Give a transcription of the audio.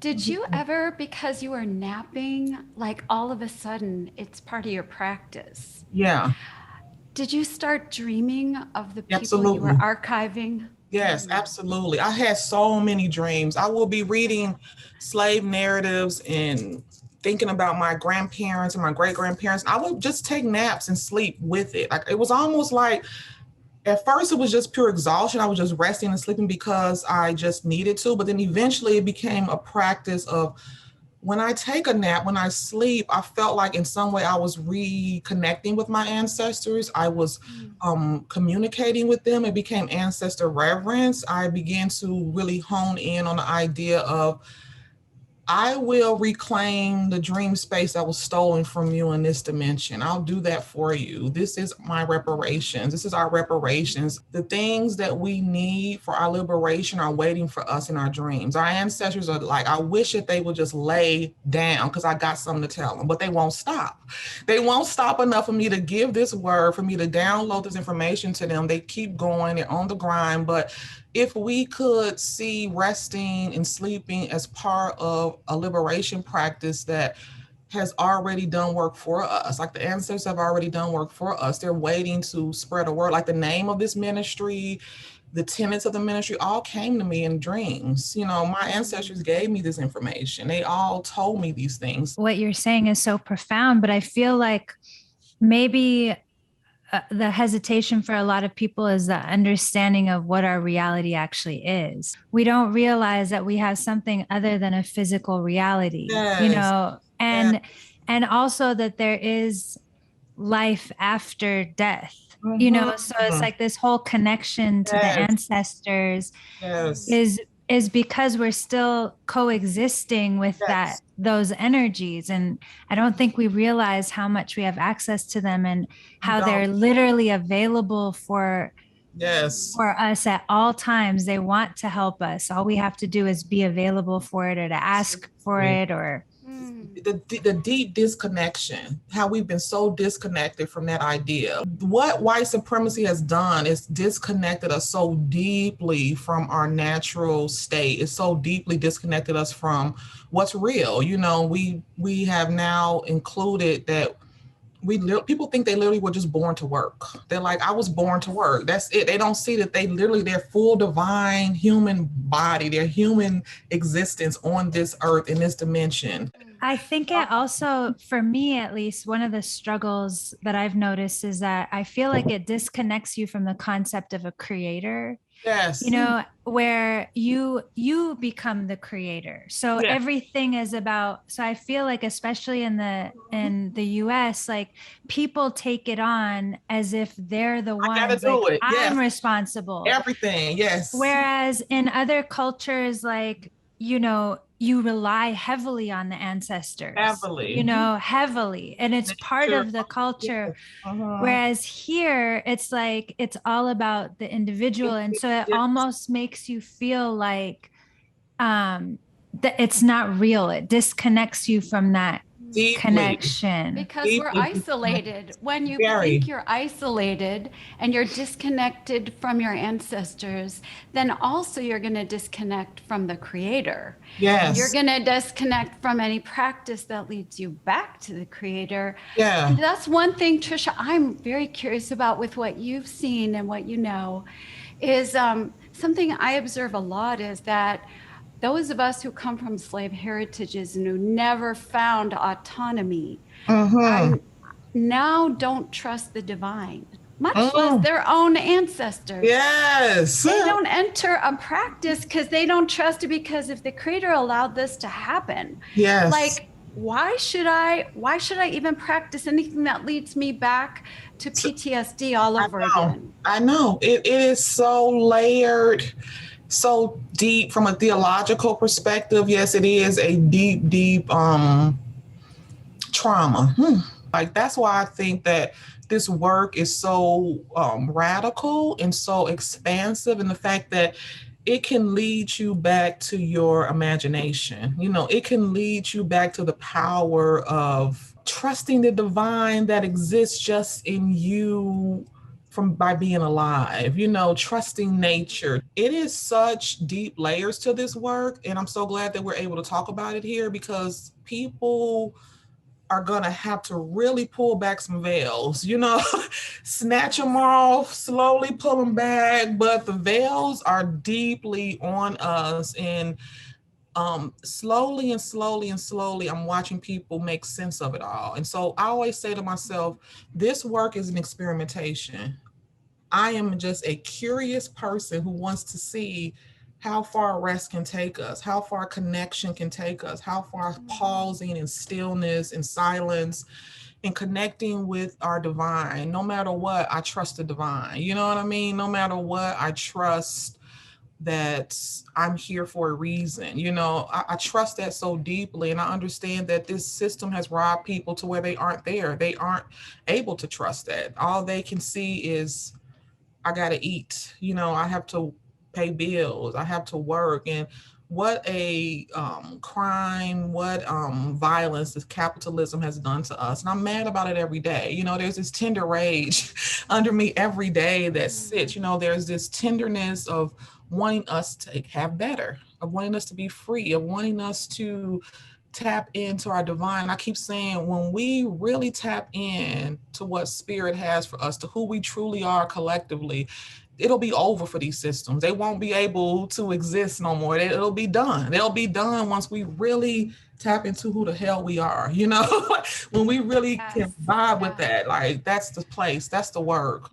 Did you ever, because you were napping, like all of a sudden it's part of your practice? Yeah, Did you start dreaming of the people you were absolutely. archiving? Yes, Mm. absolutely. I had so many dreams. I will be reading slave narratives and thinking about my grandparents and my great grandparents. I would just take naps and sleep with it. Like it was almost like at first it was just pure exhaustion. I was just resting and sleeping because I just needed to. But then eventually it became a practice of when I take a nap, when I sleep, I felt like in some way I was reconnecting with my ancestors. I was Mm. communicating with them. It became ancestor reverence. I began to really hone in on the idea of I will reclaim the dream space that was stolen from you in this dimension. I'll do that for you. This is my reparations. This is our reparations. The things that we need for our liberation are waiting for us in our dreams. Our ancestors are like, I wish that they would just lay down because I got something to tell them, but they won't stop. They won't stop enough for me to give this word, for me to download this information to them. They keep going, they're on the grind, but if we could see resting and sleeping as part of a liberation practice that has already done work for us, like the ancestors have already done work for us, they're waiting to spread a word. Like the name of this ministry, the tenets of the ministry all came to me in dreams. You know, my ancestors gave me this information. They all told me these things. What you're saying is so profound, but I feel like maybe the hesitation for a lot of people is the understanding of what our reality actually is. We don't realize that we have something other than a physical reality, Yes, yes. and also that there is life after death. So it's Mhm. like this whole connection to the Yes, ancestors yes, is is because we're still coexisting with yes. those energies, and I don't think we realize how much we have access to them and We how don't. they're literally available Yes. for us at all times. They want to help us. All we have to do is be available for it or to ask for Absolutely. it or Mm. The deep disconnection, how we've been so disconnected from that idea. What white supremacy has done is disconnected us so deeply from our natural state. It's so deeply disconnected us from what's real. You know, we have now included that people think they literally were just born to work. They're like, I was born to work. That's it. They don't see that they literally their full divine human body, their human existence on this earth in this dimension. I think it also, for me at least, one of the struggles that I've noticed is that I feel like it disconnects you from the concept of a creator, Yes. where you become the creator. So Yeah. everything is about, so I feel like especially in the US, like people take it on as if they're the I gotta ones, do like it. I'm Yes. responsible. Everything. Yes. Whereas in other cultures, like, you rely heavily on the ancestors, Heavily. heavily, and it's part Nature. of the culture. Yes. Uh-huh. Whereas here, it's like it's all about the individual. And so it almost makes you feel like that it's not real. It disconnects you from that Deeply, connection. Because we're deeply isolated. When you think very. you're isolated and you're disconnected from your ancestors, then also you're going to disconnect from the creator. You're Yes. going to disconnect from any practice that leads you back to the creator. And Yeah. that's one thing, Tricia, I'm very curious about with what you've seen and what you know is something I observe a lot is that those of us who come from slave heritages and who never found autonomy Mm-hmm. are now don't trust the divine, much less Mm. their own ancestors. Yes. They don't enter a practice because they don't trust it, because if the creator allowed this to happen, Yes. like why should I even practice anything that leads me back to So, PTSD all I over know. again? I know. It is so layered, so deep from a theological perspective. Yes, it is a deep, deep trauma. Like that's why I think that this work is so radical and so expansive, and the fact that it can lead you back to your imagination. You know, it can lead you back to the power of trusting the divine that exists just in you from by being alive, trusting nature. It is such deep layers to this work. And I'm so glad that we're able to talk about it here, because people are going to have to really pull back some veils, snatch them off, slowly pull them back. But the veils are deeply on us. And slowly and slowly and slowly, I'm watching people make sense of it all. And so I always say to myself, this work is an experimentation. I am just a curious person who wants to see how far rest can take us, how far connection can take us, how far pausing and stillness and silence and connecting with our divine. No matter what, I trust the divine. You know what I mean? No matter what, I trust that I'm here for a reason. I trust that so deeply. And I understand that this system has robbed people to where they aren't there. They aren't able to trust that. All they can see is, I got to eat, I have to pay bills, I have to work. And what a crime, what violence this capitalism has done to us. And I'm mad about it every day. There's this tender rage under me every day that sits, there's this tenderness of wanting us to have better, of wanting us to be free, of wanting us to tap into our divine. I keep saying, when we really tap in to what spirit has for us, to who we truly are collectively, it'll be over for these systems. They won't be able to exist no more. It'll be done. They'll be done once we really tap into who the hell we are, when we really can vibe with that. Like, that's the place, that's the work.